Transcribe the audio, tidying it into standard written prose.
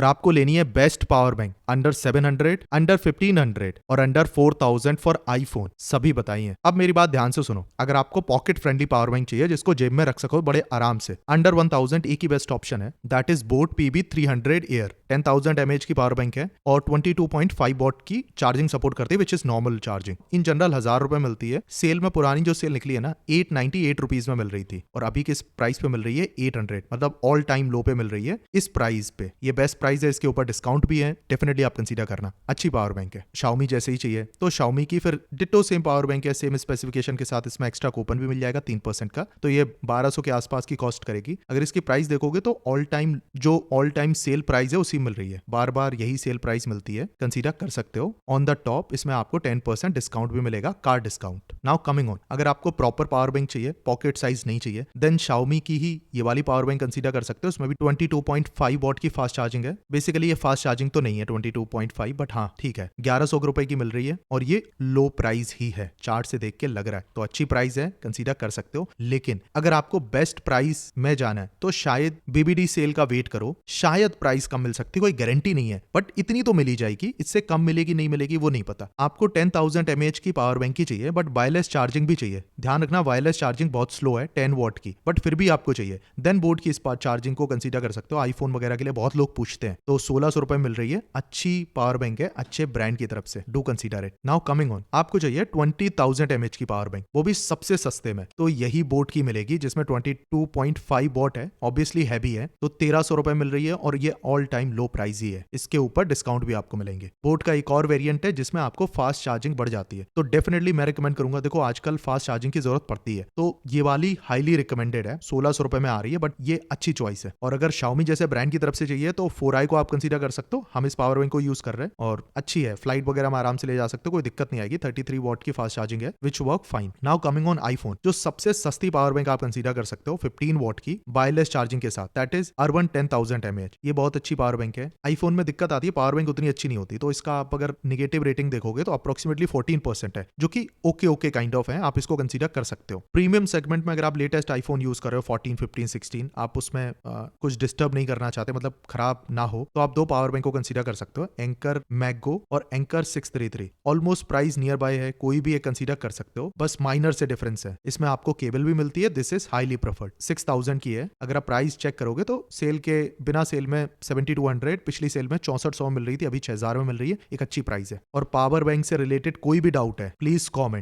और आपको लेनी है best power bank under 700, under 1500 और अंडर 4000 फॉर आईफोन, सभी बताइए। अब मेरी बात ध्यान से सुनो, अगर आपको पॉकेट फ्रेंडली पावर बैंक चाहिए जिसको जेब में रख सको बड़े आराम से, अंडर 1000 एक ही बेस्ट ऑप्शन है, that is boat PB 300 air. 10,000 mAh की पावर बैंक है और 22.5 वॉट की चार्जिंग सपोर्ट करती है, which is normal charging. In general 1000 रुपए मिलती है। सेल में पुरानी जो सेल निकली है ना 898 रुपीज में मिल रही थी और अभी किस प्राइस पे मिल रही है 800, मतलब ऑल टाइम लो पे मिल रही है इस प्राइस पे। ये बेस्ट प्राइस है, इसके ऊपर डिस्काउंट भी है, डेफिनेटली आप कंसीडर करना। अच्छी पावर बैंक है। Xiaomi जैसे ही चाहिए तो Xiaomi की फिर डिट्टो सेम पावर बैंक है, सेम स्पेसिफिकेशन के साथ, इसमें एक्स्ट्रा कूपन भी मिल जाएगा 3% का, तो ये 1200 के आसपास की कॉस्ट करेगी। अगर इसकी प्राइस देखोगे तो ऑल टाइम सेल प्राइस है उसी मिल रही है, बार बार यही सेल प्राइस मिलती है, कंसीडर कर सकते हो। ऑन द टॉप इसमें आपको 10% डिस्काउंट भी मिलेगा, car discount. Now coming on, अगर आपको प्रॉपर पावर बैंक चाहिए, पॉकेट साइज नहीं चाहिए, देन Xiaomi की ही ये वाली पावर बैंक कंसीडर कर सकते हो। उसमें भी 22.5 वॉट की फास्ट चार्जिंग है। बेसिकली ये फास्ट चार्जिंग तो नहीं है 22.5, बट हाँ ठीक है, 1100 रुपए की मिल रही है और ये लो प्राइस ही है, चार्ट से देख के लग रहा है, तो अच्छी प्राइस है, कंसीडर कर सकते हो। लेकिन अगर आपको बेस्ट प्राइस में जाना है तो शायद BBD सेल का वेट करो, शायद प्राइस कम मिल सकती है, कोई गारंटी नहीं है, बट इतनी तो मिल ही जाएगी। इससे कम मिलेगी नहीं मिलेगी वो नहीं पता। आपको 10,000 mAh की पावर बैंक ही चाहिए, बट वायरलेस चार्जिंग भी चाहिए। ध्यान रखना वायरलेस चार्जिंग बहुत स्लो है 10 वॉट की, बट फिर भी आपको चाहिए, देन बोट की इस चार्जिंग को कंसीडर कर सकते हो। आईफोन वगैरह के लिए बहुत लोग पूछते हैं, तो 1600 रुपए मिल रही है, अच्छी पावर बैंक है, अच्छे ब्रांड की तरफ से, do consider it. Now coming on, आपको चाहिए 20,000 mAh की पावर बैंक, वो भी सबसे सस्ते में, तो यही बोट की मिलेगी जिसमें 22.5 वॉट है, ऑब्वियसली हैवी है, तो 1300 रुपए मिल रही है और ये ऑल टाइम लो प्राइस ही है। इसके ऊपर डिस्काउंट भी आपको मिलेंगे। बोट का एक और वेरिएंट है जिसमें आपको फास्ट चार्जिंग बढ़ जाती है, तो डेफिनेटली मैं रिकमेंड करूंगा, देखो आजकल फास्ट चार्जिंग की जरूरत पड़ती है, तो ये वाली हाईली रिकमेंडेड है, 1600 रुपए में आ रही है, बट ये अच्छी चॉइस है। और अगर Xiaomi जैसे ब्रांड की तरफ से चाहिए तो 4i को आप कंसीडर कर सकते हो, हम इस पावर बैंक को यूज कर रहे हैं और अच्छी है, फ्लाइट वगैरह में आराम से ले जा सकते हो, कोई दिक्कत नहीं आएगी। 33 वॉट की फास्ट चार्जिंग है, which work fine. Now coming on iPhone, जो सबसे सस्ती पावर बैंक आप कंसीडर कर सकते हो 15 वॉट की वायरलेस चार्जिंग के साथ, दैट इज अर्बन 10,000 mAh। ये बहुत अच्छी पावर बैंक है। आईफोन में दिक्कत आती है, पावर बैंक उतनी अच्छी नहीं होती, तो इसका आप अगर निगेटिव रेटिंग देखोगे तो अप्रोक्सीमेटली 14% है, जो कि ओके काइंड ऑफ है, आप इसको कंसीडर कर सकते हो। प्रीमियम सेगमेंट में अगर आप लेटेस्ट आईफोन यूज कर रहे हो 14, 15, 16, आप उसमें कुछ डिस्टर्ब नहीं करना चाहते, मतलब खराब ना हो, तो आप दो पावर बैंक को कंसीडर कर सकते हो, एंकर मैगो और anchor 633। Almost price near by है, कोई भी एक कंसीडर कर सकते हो, बस माइनर से डिफरेंस है। इसमें आपको केबल भी मिलती है, दिस इज हाईली प्रेफर्ड। 6000 की है। अगर आप प्राइस चेक करोगे तो सेल के बिना सेल में 7200, पिछली सेल में 6400 मिल रही थी, अभी 6000 में मिल रही है, एक अच्छी प्राइस है। और पावर बैंक से रिलेटेड कोई भी डाउट है प्लीज कॉमेंट।